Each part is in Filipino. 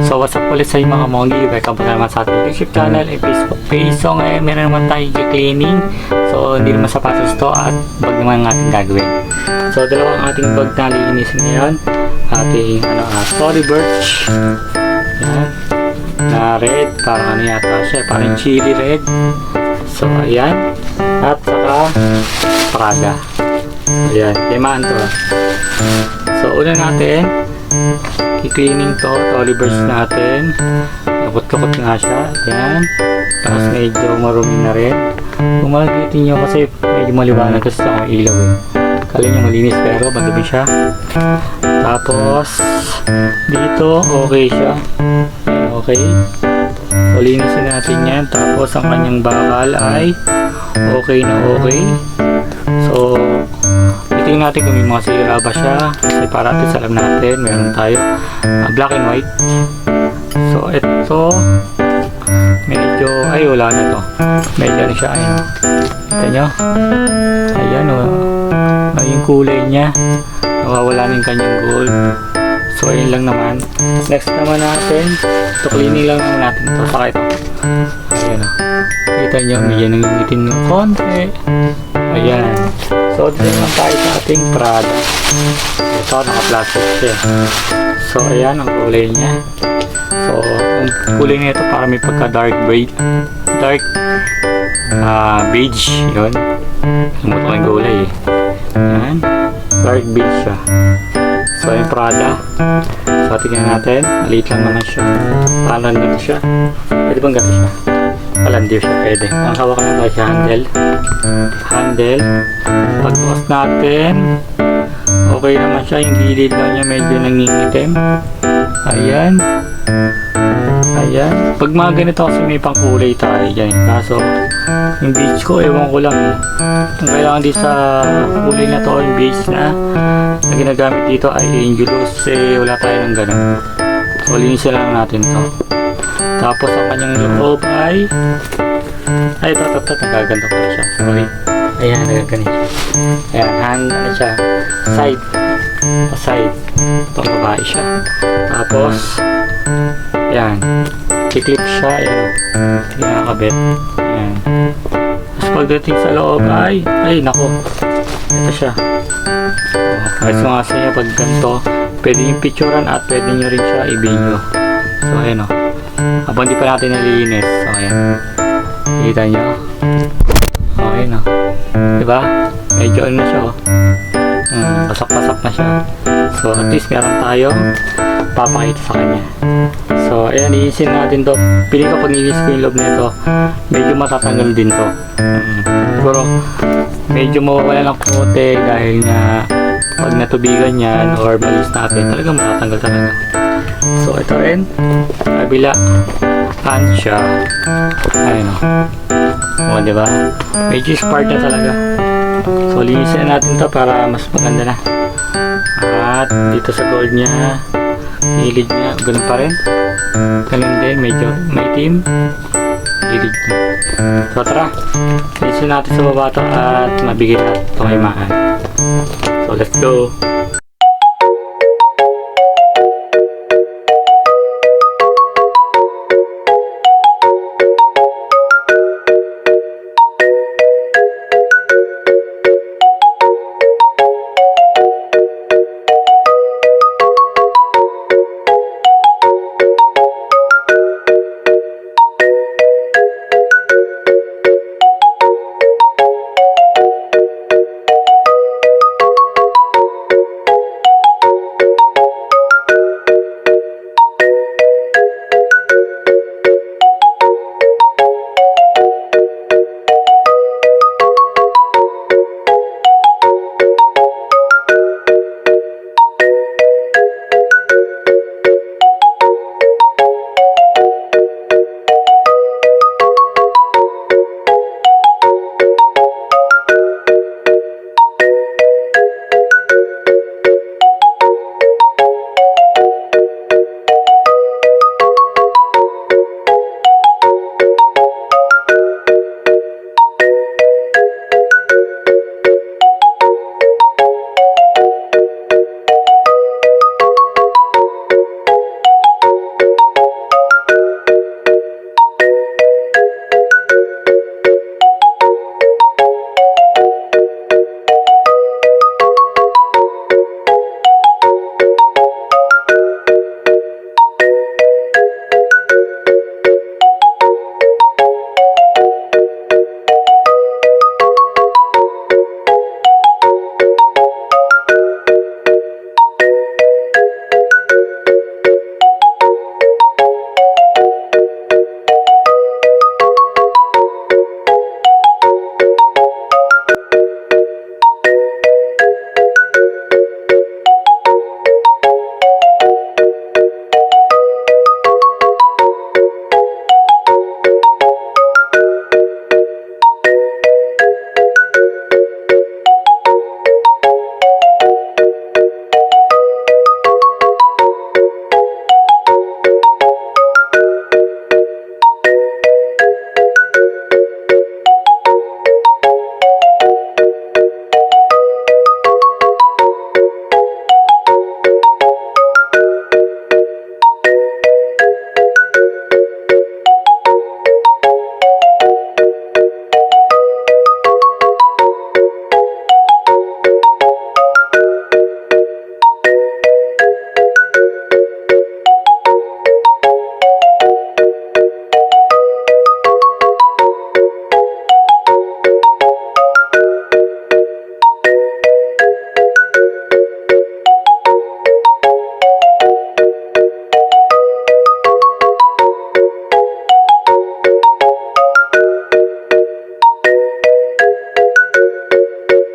So what's up ulit sa inyo mga Mongi, welcome back naman sa ating YouTube channel and Facebook page. So ngayon meron naman tayong cleaning. So hindi naman sapatos to at bag naman ang ating gagawin. So dalawang ating bag na lilinisin ngayon. Ating Tory Burch, yan, na red, parang ano yata siya, parang chili red. So ayan, at saka Prada. Ayan, limaan to. So una natin i-cleaning to, Tory Burch natin. Lukot-lukot nga siya. Ayan. Tapos medyo marumi na rin. Kung makikita nyo kasi medyo maliwanag kasi sa akong ilaw eh. Kala nyo malinis pero madumi siya. Tapos dito okay siya. Ayan, okay. So linisin natin yan. Tapos ang kanyang bakal ay okay na okay. So tingnan natin kung may mga sira ba siya kasi para at alam natin meron tayo black and white. So ito medyo ay wala na to, medyo ano siya, ayun, kita nyo, ayan yung kulay nya nawawala na yung kanyang gold. So ayun lang naman. Next naman natin ito, cleaning lang naman natin ito, saka ito, ayan kita nyo medyo nangingitin ng konti. Ayan. So, dito naman tayo sa ating Prada. Ito, naka-plastic siya. So, ayan ang kulay niya. So, ang kulay nito para may pagka-dark beige. Yun. Sumuto ko yung kulay eh. Ayan. Dark beige siya. So, yung Prada. So, tingnan natin. Maliit lang naman siya. Paano nito siya? Pwede bang gato siya? Wala, hindi siya pwede. Ang hawak na tayo sa handle. Pagbukas natin, okay naman siya. Yung gilid lang niya medyo nangingitim. Ayan. Pag mga ganito kasi may pangkulay tayo dyan. Kaso yung beige ko, ewan ko lang eh. Ang kailangan din sa kulay na to, yung beige na ginagamit dito ay Angelus. Wala tayo ng ganun. So linisin lang natin to. Tapos ang kanyang loob ay ito, nagaganto pala siya, sorry. Ayan, nagaganito siya. Ayan, siya, side itong babae siya. Tapos ayan, i-clip siya, ayan, kinakabit. Ayan. Tapos pagdating sa loob ay nako, ito siya. Kahit sumasa niya pag ganito, pwede yung picturean at pwede nyo rin siya i-video. So ayan habang di pa natin nalilinis. So ayan, kita nyo, okay no, diba? Medyo ano na siya pasak-pasak na siya. So at least meron tayong papakita sa kanya. So ayan, iisin natin to. Pili ko pag nilis ko yung loob nito, medyo matatanggal din to. Siguro medyo mawawala ng kote dahil nga pag natubigan yan or malis natin, talagang matatanggal talaga. So ito rin, kabila siya. Ayun diba? Medyo spark na talaga. So linisin natin to para mas maganda na. At dito sa gold nya, gilid nya, ganun pa rin. Ganun din, medyo maitim gilid nya. So tara, linisin natin sa baba to at mabigyan natin ito kay Mahal. So let's go.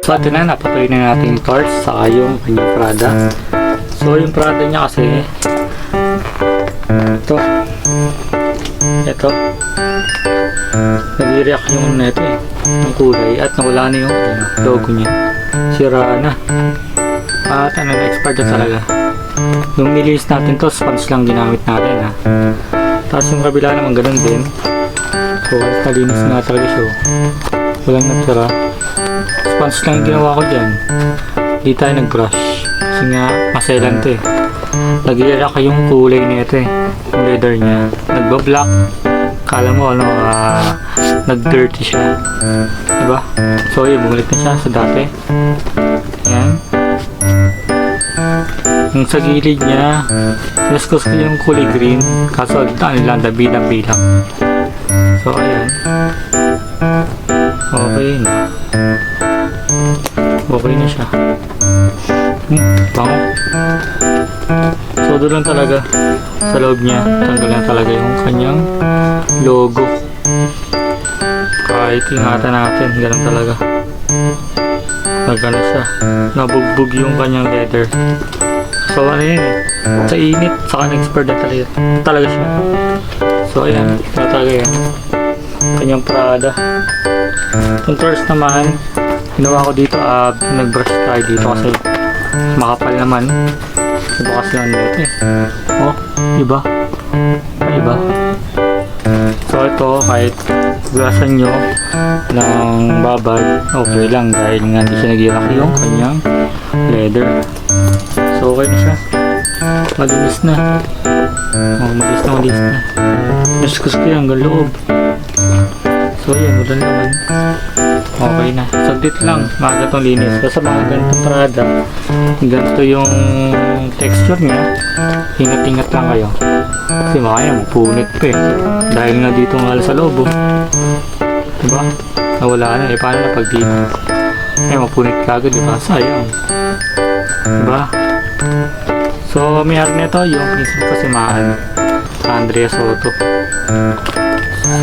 So ito na, napatuloy na natin yung torch saka yung kanyang Prada. So yung Prada niya kasi ito nag-react yung ano ito eh, yung kulay at nawala na yung logo niya, sira na at na-expire na talaga. Yung nilinis natin to, sponge lang ginamit natin ha. Tapos yung kabila naman ganun din. So nalinis nga talaga siya, walang natira. Sponge lang yung ginawa ko dyan, di tayo nag-brush kasi nga maselan to eh. Nag-react yung kulay nito eh, yung leather niya nagba-black. Kala mo ano, nag-dirty siya, diba? So yun, bumalik na siya sa dati. Ayan. Yung sa gilid niya, naskus ko yung kulay green, kaso ano lang, bilang. So ayan. Okay na. Okay na siya. Bango. So doon lang talaga sa loob niya, tanggal na talaga yung kanyang logo. Kahit ingatan natin, ganun talaga. Nagano siya, nabugbog yung kanyang leather. So ano yun eh, sa init, saka na-expert na talaga siya. So ayan, talaga yan. Kanyang Prada. Yung torch naman, ginawa ko dito, nag-brush tayo dito kasi makapal naman. Iba kasi ang net eh. Oh, iba. Iba. So ito, kahit brasan nyo ng babad, okay lang dahil nga hindi siya nag-irak yung kanyang leather. So okay na siya. Malinis na. Oh, malinis na. Naskus ko yung loob. So yan, wala naman. Okay na. Saglit lang, maaga itong linis. Kasi mga ganitong Prada, ganito yung texture niya, ingat-ingat lang kayo. Kasi makaya mapunit pa eh. Dahil nga dito nga sa loob. Diba? Nawala na eh. Paano na pag di mapunit ka agad, diba? Sayang. Diba? So, may hari nito yung principal kasi Mahan, Andrea Soto.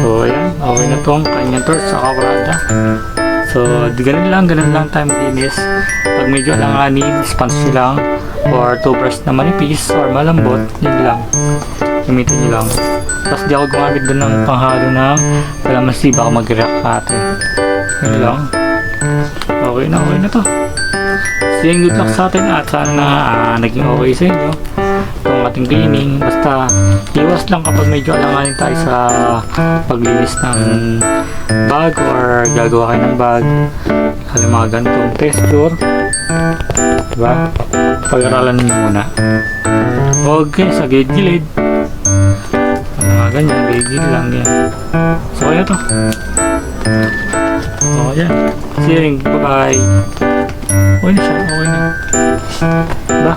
So, ayan. Okay na tong kanyang torch sa Prada. So, ganun lang tayo maglinis. Pag medyo alanganin, sponge nyo lang or toothbrush na manipis or malambot, yun lang. Gamitin nyo lang. Tapos di ako gumamit doon ng panghalo ng kalamansi, baka mag-react natin. Yun lang. Okay na to. So, good luck sa atin at sana na naging okay sa inyo itong ating cleaning. Basta iwas lang kapag medyo alanganin tayo sa paglinis ng bag or gagawa kayo ng bag. Kasi mga ganitong texture, diba? Pag-aralan nyo muna. Okay, sa gilid-gilid. Mga ganyan, gilid lang yan. So, kaya to. So, yan. See you, bye-bye. Okay na siya, okay na. Diba?